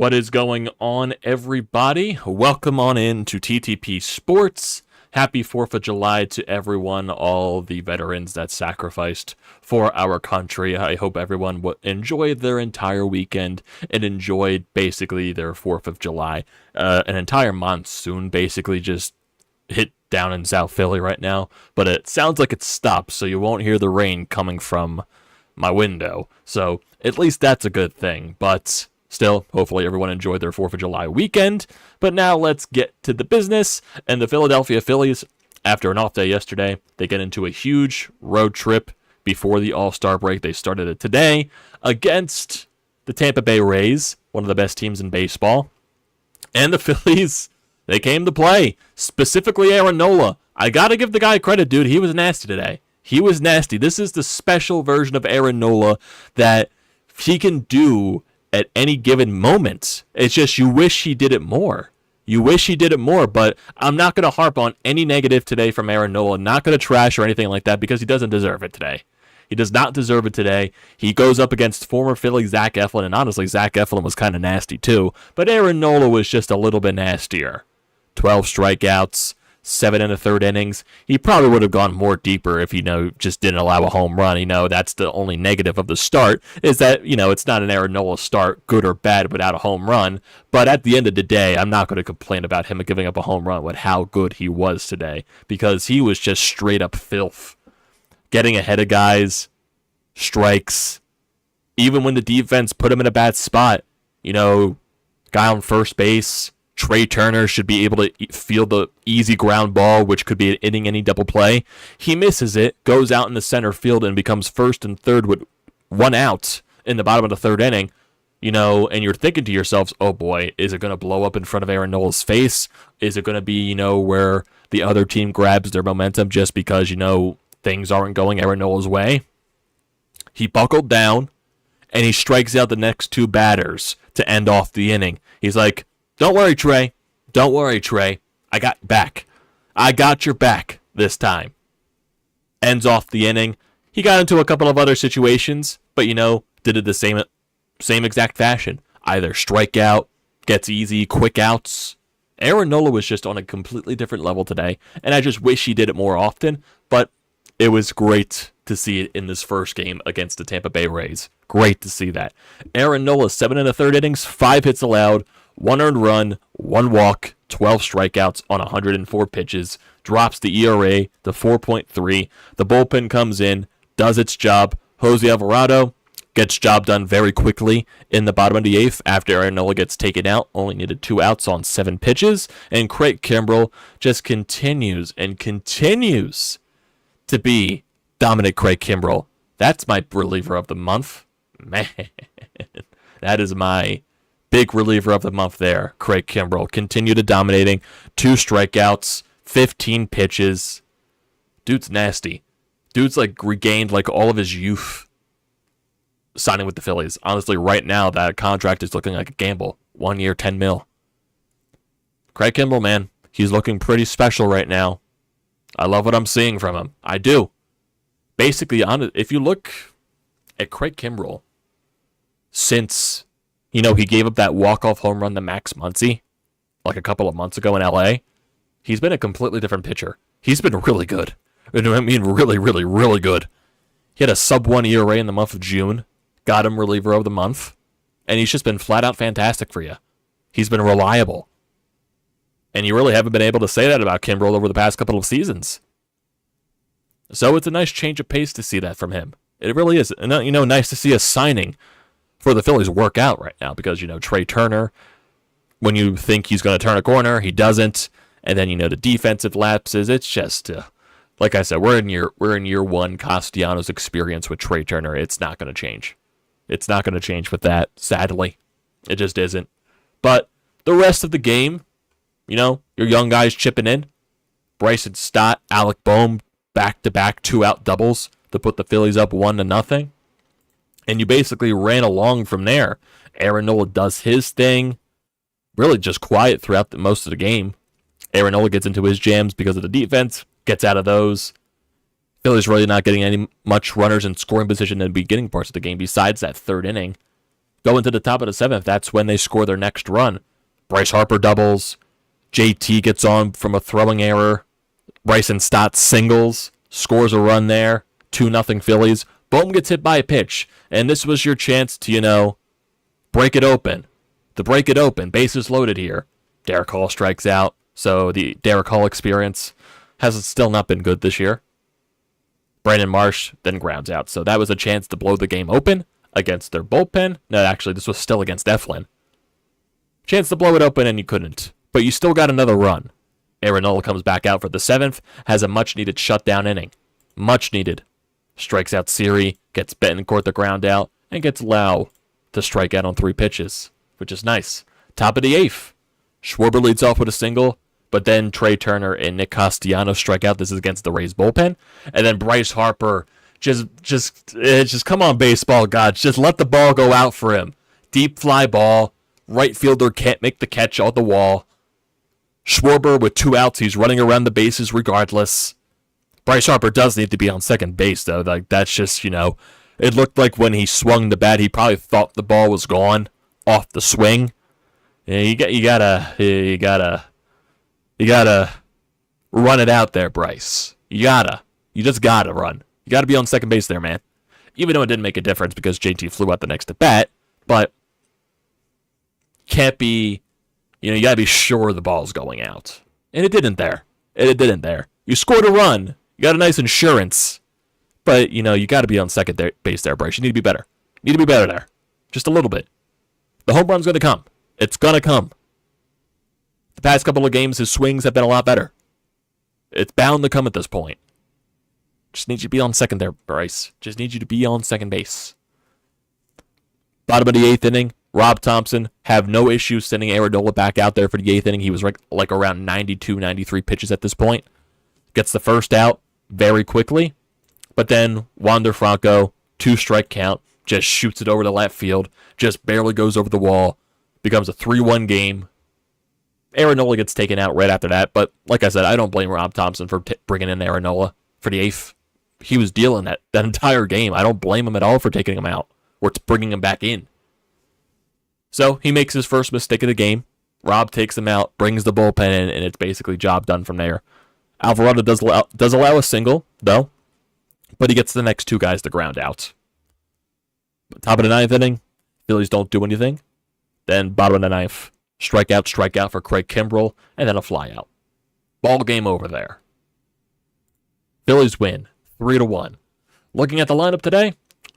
What is going on, everybody? Welcome on in to TTP Sports. Happy 4th of July to everyone, all the veterans that sacrificed for our country. I hope everyone enjoyed their entire weekend and enjoyed basically their 4th of July. An entire monsoon basically just hit down in South Philly right now, but it sounds like it stopped, so you won't hear the rain coming from my window. So at least that's a good thing, but still, hopefully everyone enjoyed their 4th of July weekend. But now let's get to the business. And the Philadelphia Phillies, after an off day yesterday, they get into a huge road trip before the All-Star break. They started it today against the Tampa Bay Rays, one of the best teams in baseball. And the Phillies, they came to play, specifically Aaron Nola. I got to give the guy credit, dude. He was nasty today. He was nasty. This is the special version of Aaron Nola that he can do at any given moment. It's just you wish he did it more. You wish he did it more, but I'm not going to harp on any negative today from Aaron Nola. Not going to trash or anything like that because he doesn't deserve it today. He does not deserve it today. He goes up against former Philly Zack, and honestly, Zack was kind of nasty too, but Aaron Nola was just a little bit nastier. 12 strikeouts, 7 1/3 innings. He probably would have gone more deeper if, just didn't allow a home run. That's the only negative of the start, is that, it's not an Aaron Nola start, good or bad, without a home run. But at the end of the day, I'm not going to complain about him giving up a home run with how good he was today, because he was just straight up filth. Getting ahead of guys, strikes, even when the defense put him in a bad spot. Guy on first base, Trey Turner should be able to field the easy ground ball, which could be an inning any double play. He misses it, goes out in the center field, and becomes first and third with 1 out in the bottom of the 3rd inning. And you're thinking to yourselves, oh boy, is it going to blow up in front of Aaron Nola's face? Is it going to be, where the other team grabs their momentum just because, things aren't going Aaron Nola's way? He buckled down, and he strikes out the next 2 batters to end off the inning. He's like, Don't worry, Trey. Don't worry, Trey. I got back. I got your back this time. Ends off the inning. He got into a couple of other situations, but, did it the same exact fashion. Either strikeout, gets easy, quick outs. Aaron Nola was just on a completely different level today, and I just wish he did it more often, but it was great to see it in this first game against the Tampa Bay Rays. Great to see that. Aaron Nola, 7 1/3 innings, 5 hits allowed, 1 earned run, 1 walk, 12 strikeouts on 104 pitches, drops the ERA to 4.3. The bullpen comes in, does its job. Jose Alvarado gets job done very quickly in the bottom of the 8th after Aaron Nola gets taken out. Only needed 2 outs on 7 pitches. And Craig Kimbrell just continues and continues to be dominant Craig Kimbrell. That's my reliever of the month. Man, that is my big reliever of the month there, Craig Kimbrell. Continued dominating. 2 strikeouts, 15 pitches. Dude's nasty. Dude's regained all of his youth signing with the Phillies. Honestly, right now, that contract is looking like a gamble. 1 year, $10 million. Craig Kimbrell, man, he's looking pretty special right now. I love what I'm seeing from him. I do. Basically, if you look at Craig Kimbrell, since he gave up that walk-off home run to Max Muncy a couple of months ago in L.A., he's been a completely different pitcher. He's been really good. I mean, really, really, really good. He had a sub-1 ERA in the month of June, got him reliever of the month, and he's just been flat-out fantastic for you. He's been reliable. And you really haven't been able to say that about Kimbrell over the past couple of seasons. So it's a nice change of pace to see that from him. It really is. And, nice to see a signing for the Phillies work out right now because, Trey Turner, when you think he's going to turn a corner, he doesn't. And then, the defensive lapses. It's just, like I said, we're in year 1 Castellanos experience with Trey Turner. It's not going to change. It's not going to change with that, sadly. It just isn't. But the rest of the game, your young guys chipping in. Bryce and Stott, Alec Boehm, back-to-back 2-out doubles to put the Phillies up 1-0. And you basically ran along from there. Aaron Nola does his thing. Really just quiet throughout most of the game. Aaron Nola gets into his jams because of the defense. Gets out of those. Phillies really not getting much runners in scoring position in the beginning parts of the game besides that 3rd inning. Going to the top of the 7th, that's when they score their next run. Bryce Harper doubles. JT gets on from a throwing error. Bryson Stott singles, scores a run there. 2-0 Phillies. Bohm gets hit by a pitch, and this was your chance to, break it open. To break it open, bases loaded here. Derek Hall strikes out, so the Derek Hall experience has still not been good this year. Brandon Marsh then grounds out, so that was a chance to blow the game open against their bullpen. No, actually, this was still against Eflin. Chance to blow it open, and you couldn't. But you still got another run. Aaron Nola comes back out for the 7th, has a much-needed shutdown inning. Much needed. Strikes out Siri, gets Betancourt the ground out, and gets Lau to strike out on 3 pitches, which is nice. Top of the 8th. Schwarber leads off with a single, but then Trey Turner and Nick Castellanos strike out. This is against the Rays bullpen. And then Bryce Harper, just come on, baseball gods. Just let the ball go out for him. Deep fly ball. Right fielder can't make the catch on the wall. Schwarber with 2 outs. He's running around the bases regardless. Bryce Harper does need to be on second base, though. Like, that's just, it looked like when he swung the bat, he probably thought the ball was gone off the swing. Yeah, you gotta run it out there, Bryce. You just gotta run. You gotta be on second base there, man. Even though it didn't make a difference because JT flew out the next at bat, but can't be, you gotta be sure the ball's going out. And it didn't there. You scored a run. You got a nice insurance. But, you gotta be on second base there, Bryce. You need to be better. You need to be better there. Just a little bit. The home run's gonna come. It's gonna come. The past couple of games, his swings have been a lot better. It's bound to come at this point. Just need you to be on second there, Bryce. Just need you to be on second base. Bottom of the 8th inning, Rob Thompson have no issues sending Aaron Nola back out there for the 8th inning. He was like around 92, 93 pitches at this point. Gets the first out very quickly. But then Wander Franco, 2-strike count, just shoots it over to left field. Just barely goes over the wall. Becomes a 3-1 game. Aaron Nola gets taken out right after that. But like I said, I don't blame Rob Thompson for bringing in Aaron Nola for the 8th. He was dealing that entire game. I don't blame him at all for taking him out or bringing him back in. So he makes his first mistake of the game. Rob takes him out, brings the bullpen in, and it's basically job done from there. Alvarado does allow a single, though, but he gets the next 2 guys to ground out. Top of the 9th inning, Phillies don't do anything. Then bottom of the 9th, strikeout for Craig Kimbrell, and then a flyout. Ball game over there. Phillies win 3-1. Looking at the lineup today,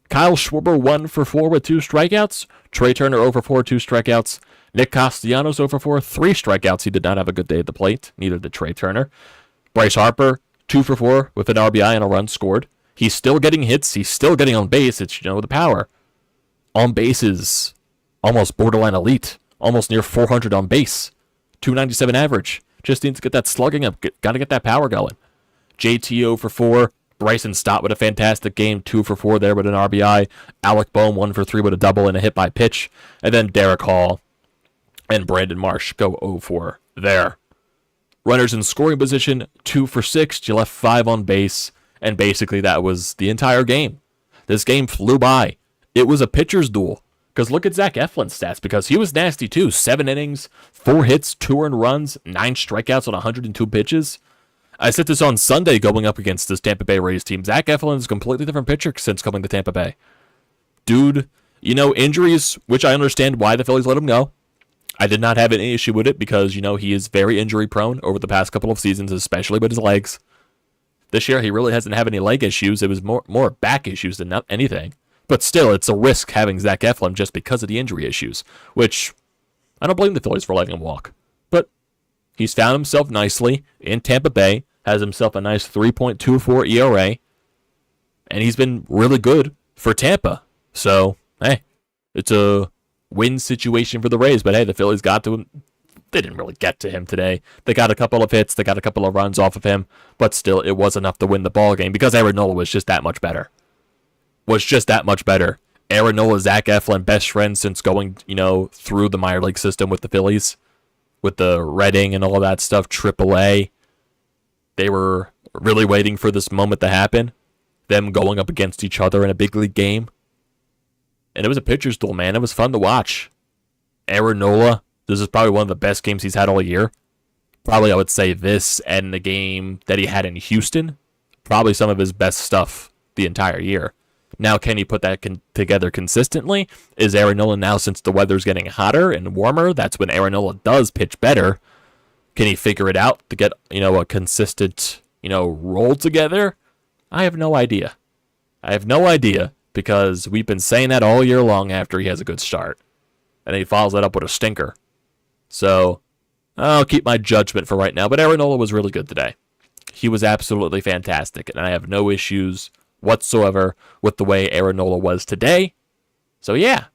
Kyle Schwarber 1 for 4 with 2 strikeouts. Trey Turner 0 for 4, 2 strikeouts. Nick Castellanos 0 for 4, 3 strikeouts. He did not have a good day at the plate. Neither did Trey Turner. Bryce Harper 2 for 4 with an RBI and a run scored. He's still getting hits. He's still getting on base. It's, the power. On base is almost borderline elite. Almost near 400 on base. 297 average. Just needs to get that slugging up. Got to get that power going. JT 0 for 4. Bryson Stott with a fantastic game. 2 for 4 there with an RBI. Alec Bohm 1 for 3 with a double and a hit by pitch. And then Derek Hall and Brandon Marsh go 0 for there. Runners in scoring position, 2 for 6. You left 5 on base. And basically that was the entire game. This game flew by. It was a pitcher's duel. Because look at Zack Eflin's stats, because he was nasty too. 7 innings, 4 hits, 2 earned runs, 9 strikeouts on 102 pitches. I said this on Sunday going up against this Tampa Bay Rays team. Zack Eflin is a completely different pitcher since coming to Tampa Bay. Dude, injuries, which I understand why the Phillies let him go. I did not have any issue with it because, he is very injury prone over the past couple of seasons, especially with his legs. This year, he really hasn't had any leg issues. It was more back issues than anything. But still, it's a risk having Zack Eflin just because of the injury issues, which I don't blame the Phillies for letting him walk. But he's found himself nicely in Tampa Bay, has himself a nice 3.24 ERA, and he's been really good for Tampa. So, hey, it's a win situation for the Rays. But hey, the Phillies got to him. They didn't really get to him today. They got a couple of hits. They got a couple of runs off of him. But still, it was enough to win the ball game because Aaron Nola was just that much better. Aaron Nola, Zack Eflin, best friends since going, through the minor league system with the Phillies, with the Reading and all of that stuff, AAA. They were really waiting for this moment to happen. Them going up against each other in a big league game. And it was a pitcher's duel, man. It was fun to watch. Aaron Nola, this is probably one of the best games he's had all year. Probably, I would say this and the game that he had in Houston, probably some of his best stuff the entire year. Now, can he put that together consistently? Is Aaron Nola now, since the weather's getting hotter and warmer, that's when Aaron Nola does pitch better. Can he figure it out to get, a consistent, roll together? I have no idea. Because we've been saying that all year long after he has a good start. And he follows that up with a stinker. So, I'll keep my judgment for right now. But Aaron Nola was really good today. He was absolutely fantastic. And I have no issues whatsoever with the way Aaron Nola was today. So, yeah.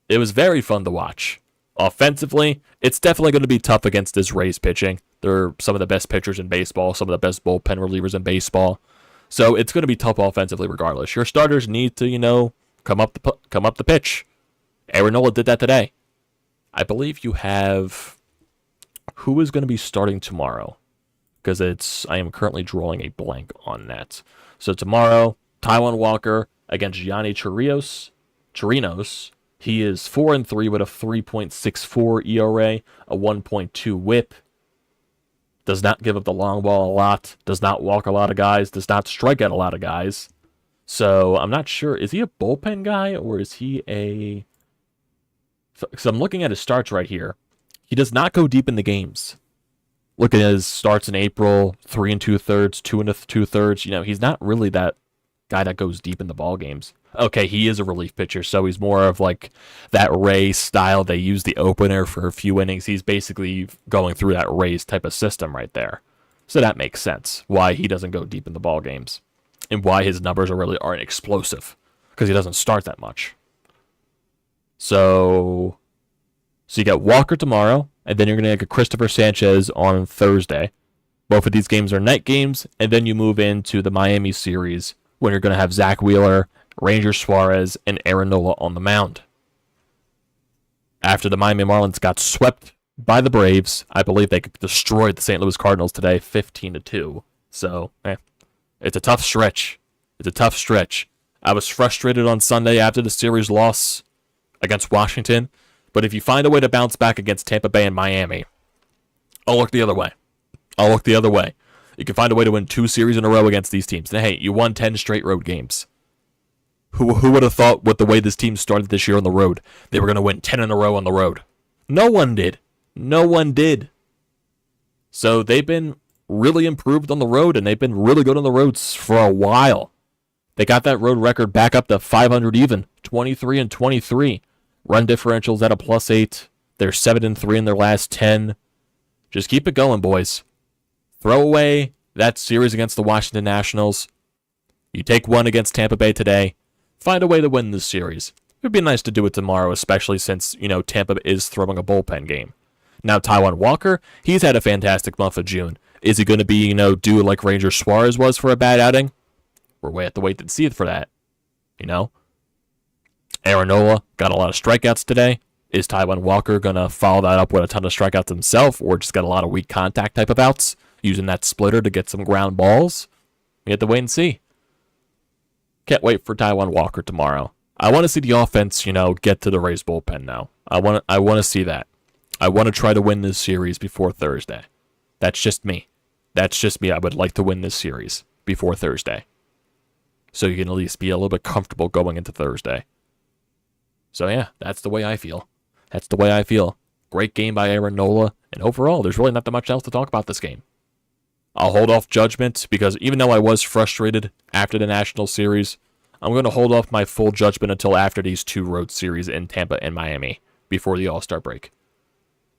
It was very fun to watch. Offensively, it's definitely going to be tough against this Rhys pitching. They're some of the best pitchers in baseball. Some of the best bullpen relievers in baseball. So it's going to be tough offensively regardless. Your starters need to, come up the pitch. Aaron Nola did that today. I believe you have... Who is going to be starting tomorrow? Because I am currently drawing a blank on that. So tomorrow, Taijuan Walker against Yonny Chirinos. He is 4-3 with a 3.64 ERA, a 1.2 WHIP. Does not give up the long ball a lot. Does not walk a lot of guys. Does not strike out a lot of guys. So I'm not sure. Is he a bullpen guy or is he a... So I'm looking at his starts right here. He does not go deep in the games. Look at his starts in April, 3 2/3, 2 2/3. He's not really that guy that goes deep in the ball games. Okay, he is a relief pitcher, so he's more of like that Rhys style. They use the opener for a few innings. He's basically going through that Rhys type of system right there. So that makes sense why he doesn't go deep in the ball games and why his numbers aren't explosive because he doesn't start that much. So you got Walker tomorrow, and then you're going to get Christopher Sanchez on Thursday. Both of these games are night games, and then you move into the Miami series when you're going to have Zack Wheeler, Ranger Suarez, and Aaron Nola on the mound. After the Miami Marlins got swept by the Braves, I believe they destroyed the St. Louis Cardinals today, 15-2. So, it's a tough stretch. I was frustrated on Sunday after the series loss against Washington, but if you find a way to bounce back against Tampa Bay and Miami, I'll look the other way. You can find a way to win 2 series in a row against these teams. And hey, you won 10 straight road games. Who would have thought with the way this team started this year on the road, they were going to win 10 in a row on the road? No one did. So they've been really improved on the road, and they've been really good on the roads for a while. They got that road record back up to 500 even, 23-23. Run differentials at a +8. They're 7-3 in their last 10. Just keep it going, boys. Throw away that series against the Washington Nationals. You take one against Tampa Bay today. Find a way to win this series. It would be nice to do it tomorrow, especially since, Tampa is throwing a bullpen game. Now, Taijuan Walker, he's had a fantastic month of June. Is he going to be, due like Ranger Suarez was for a bad outing? We're have to wait and see for that. Aaron Nola got a lot of strikeouts today. Is Taijuan Walker going to follow that up with a ton of strikeouts himself, or just got a lot of weak contact type of outs, using that splitter to get some ground balls? We have to wait and see. Can't wait for Taijuan Walker tomorrow. I want to see the offense, get to the Rays bullpen now. I want to see that. I want to try to win this series before Thursday. That's just me. I would like to win this series before Thursday. So you can at least be a little bit comfortable going into Thursday. So yeah, that's the way I feel. Great game by Aaron Nola. And overall, there's really not that much else to talk about this game. I'll hold off judgment because even though I was frustrated after the National Series, I'm going to hold off my full judgment until after these 2 road series in Tampa and Miami before the All-Star break.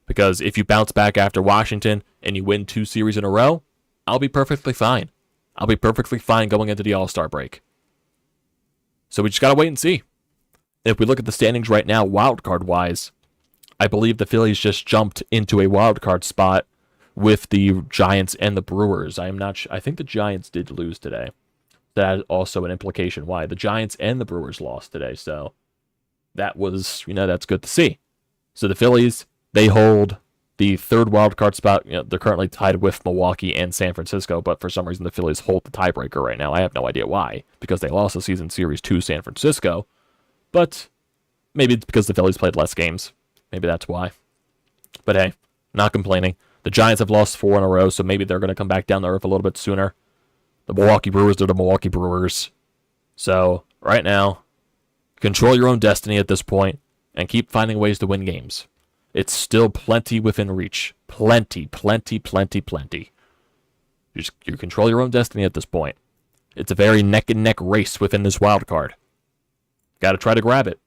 Because if you bounce back after Washington and you win 2 series in a row, I'll be perfectly fine. Going into the All-Star break. So we just got to wait and see. If we look at the standings right now, wild card wise, I believe the Phillies just jumped into a wild card spot with the Giants and the Brewers. I'm not sure. I think the Giants did lose today. That is also an implication why the Giants and the Brewers lost today. So that was, that's good to see. So the Phillies, they hold the 3rd wild card spot. They're currently tied with Milwaukee and San Francisco, but for some reason the Phillies hold the tiebreaker right now. I have no idea why, because they lost the season series to San Francisco. But Maybe it's because the Phillies played less games. Maybe that's why. But hey, not complaining. The Giants have lost 4 in a row, so maybe they're going to come back down to earth a little bit sooner. The Milwaukee Brewers are the Milwaukee Brewers. So, right now, control your own destiny at this point and keep finding ways to win games. It's still plenty within reach. Plenty. You control your own destiny at this point. It's a very neck-and-neck race within this wild card. Got to try to grab it.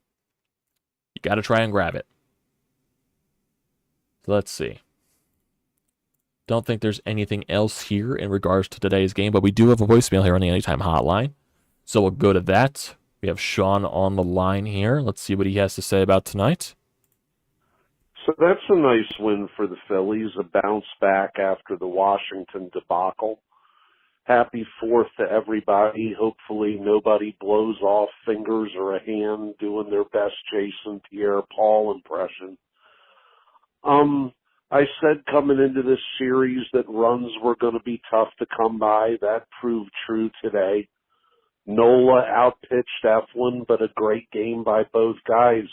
You got to try and grab it. So let's see. Don't think there's anything else here in regards to today's game, but we do have a voicemail here on the Anytime Hotline. So we'll go to that. We have Sean on the line here. Let's see what he has to say about tonight. So that's a nice win for the Phillies, a bounce back after the Washington debacle. Happy 4th to everybody. Hopefully nobody blows off fingers or a hand doing their best Jason Pierre-Paul impression. I said coming into this series that runs were going to be tough to come by. That proved true today. Nola outpitched Eflin, but a great game by both guys.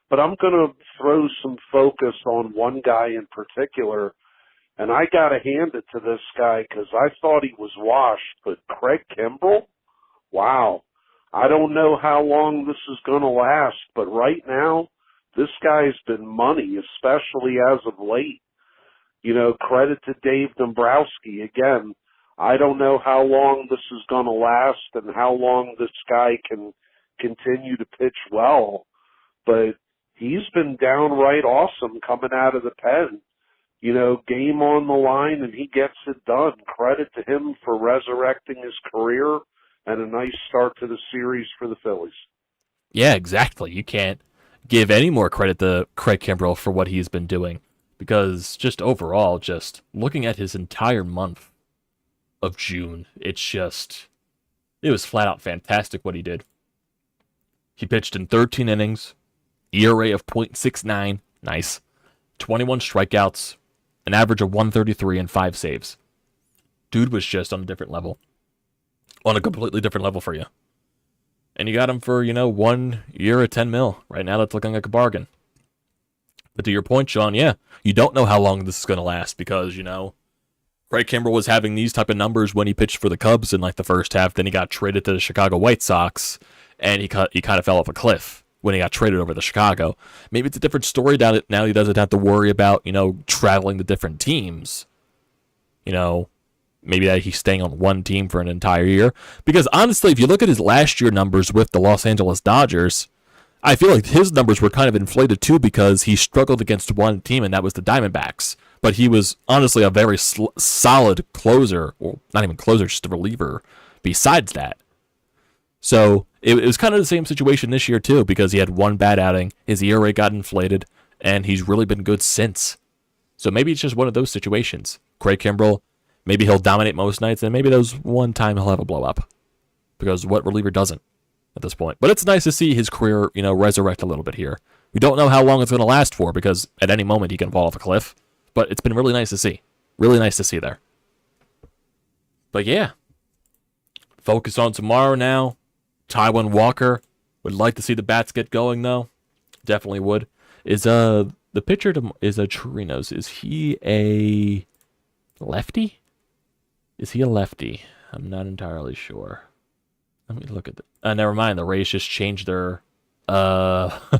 But I'm going to throw some focus on one guy in particular, and I got to hand it to this guy because I thought he was washed, but Craig Kimbrell, wow. I don't know how long this is going to last, but right now, this guy's been money, especially as of late. You know, credit to Dave Dombrowski. Again, I don't know how long this is going to last and how long this guy can continue to pitch well, but he's been downright awesome coming out of the pen. You know, game on the line, and he gets it done. Credit to him for resurrecting his career and a nice start to the series for the Phillies. Yeah, exactly. You can't give any more credit to Craig Kimbrell for what he's been doing, because just overall, just looking at his entire month of June, it was flat out fantastic what he did. He pitched in 13 innings, ERA of .69, nice, 21 strikeouts, an average of 133 and 5 saves. Dude was just on a different level. On a completely different level for you. And you got him for, 1 year at 10 mil. Right now that's looking like a bargain. But to your point, Sean, yeah, you don't know how long this is going to last because, Craig Kimbrell was having these type of numbers when he pitched for the Cubs in like the first half. Then he got traded to the Chicago White Sox, and he kind of fell off a cliff when he got traded over to Chicago. Maybe it's a different story now. He doesn't have to worry about, traveling to different teams. Maybe that he's staying on one team for an entire year. Because honestly, if you look at his last year numbers with the Los Angeles Dodgers, I feel like his numbers were kind of inflated too because he struggled against one team, and that was the Diamondbacks. But he was honestly a very solid closer, or not even closer, just a reliever besides that. So it was kind of the same situation this year too, because he had one bad outing, his ERA got inflated, and he's really been good since. So maybe it's just one of those situations. Craig Kimbrell, maybe he'll dominate most nights, and maybe there's one time he'll have a blow up. Because what reliever doesn't at this point? But it's nice to see his career, resurrect a little bit here. We don't know how long it's going to last for, because at any moment he can fall off a cliff. But it's been really nice to see. Really nice to see there. But yeah. Focus on tomorrow now. Taijuan Walker. Would like to see the bats get going, though. Definitely would. Is the pitcher is Chirinos. Is he a lefty? Is he a lefty? I'm not entirely sure. Let me look at the... never mind. The Rays just changed their... the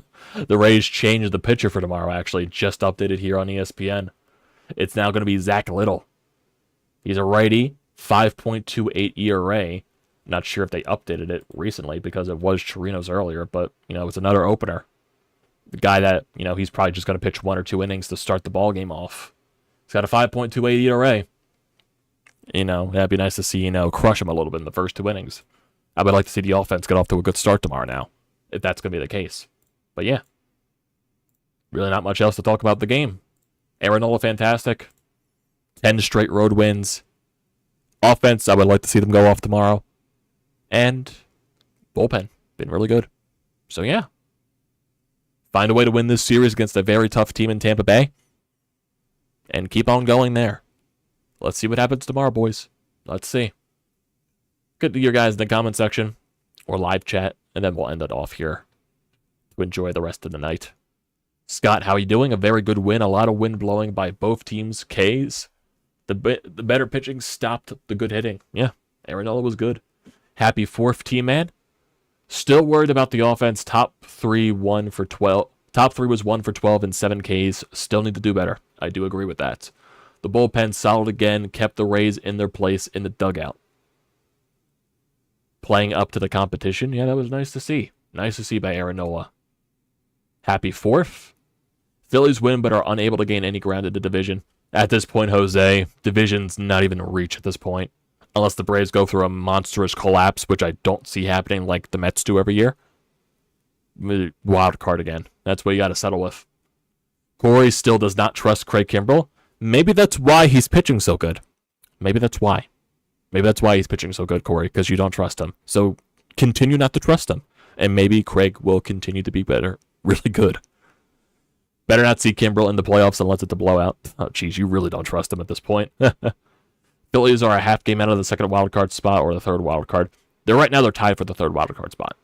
Rays changed the pitcher for tomorrow, actually. Just updated here on ESPN. It's now going to be Zack Little. He's a righty, 5.28 ERA. Not sure if they updated it recently because it was Chirinos earlier, but, it's another opener. The guy that, he's probably just going to pitch 1 or 2 innings to start the ball game off. He's got a 5.28 ERA. That'd be nice to see, crush him a little bit in the first 2 innings. I would like to see the offense get off to a good start tomorrow now, if that's going to be the case. But yeah, really not much else to talk about the game. Nola, fantastic. 10 straight road wins. Offense, I would like to see them go off tomorrow. And bullpen, been really good. So yeah, find a way to win this series against a very tough team in Tampa Bay. And keep on going there. Let's see what happens tomorrow, boys. Let's see. Good to hear guys in the comment section or live chat, and then we'll end it off here. enjoy the rest of the night. Scott, how are you doing? A very good win. A lot of wind blowing by both teams. K's. The better pitching stopped the good hitting. Yeah, Aaron Nola was good. Happy fourth team, man. Still worried about the offense. Top three was 1 for 12 and 7 Ks. Still need to do better. I do agree with that. The bullpen solid again. Kept the Rays in their place in the dugout. Playing up to the competition. Yeah, that was nice to see. Nice to see by Aaron Nola. Happy fourth. Phillies win but are unable to gain any ground in the division. At this point, Jose, division's not even a reach at this point. Unless the Braves go through a monstrous collapse, which I don't see happening like the Mets do every year. Wild card again. That's what you got to settle with. Corey still does not trust Craig Kimbrell. Maybe that's why he's pitching so good. Maybe that's why. Maybe that's why he's pitching so good, Corey, because you don't trust him. So continue not to trust him. And maybe Craig will continue to be better. Really good. Better not see Kimbrell in the playoffs unless it's a blowout. Oh, geez, you really don't trust him at this point. Phillies are a half game out of the second wild card spot or the third wild card. Right now they're tied for the third wild card spot.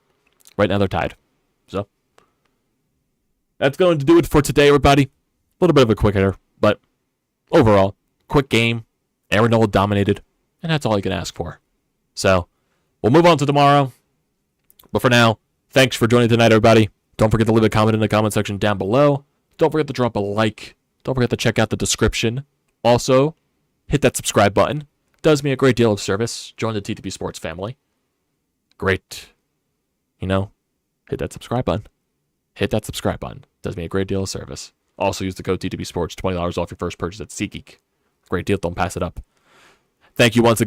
Right now they're tied. So that's going to do it for today, everybody. A little bit of a quick hitter, but overall, quick game. Aaron Nola dominated, and that's all you can ask for. So we'll move on to tomorrow. But for now, thanks for joining tonight, everybody. Don't forget to leave a comment in the comment section down below. Don't forget to drop a like. Don't forget to check out the description. Also, hit that subscribe button. It does me a great deal of service. Join the TTP Sports family. Great. Hit that subscribe button. Hit that subscribe button. It does me a great deal of service. Also, use the code TTP Sports, $20 off your first purchase at SEATGEEK. Great deal. Don't pass it up. Thank you once again.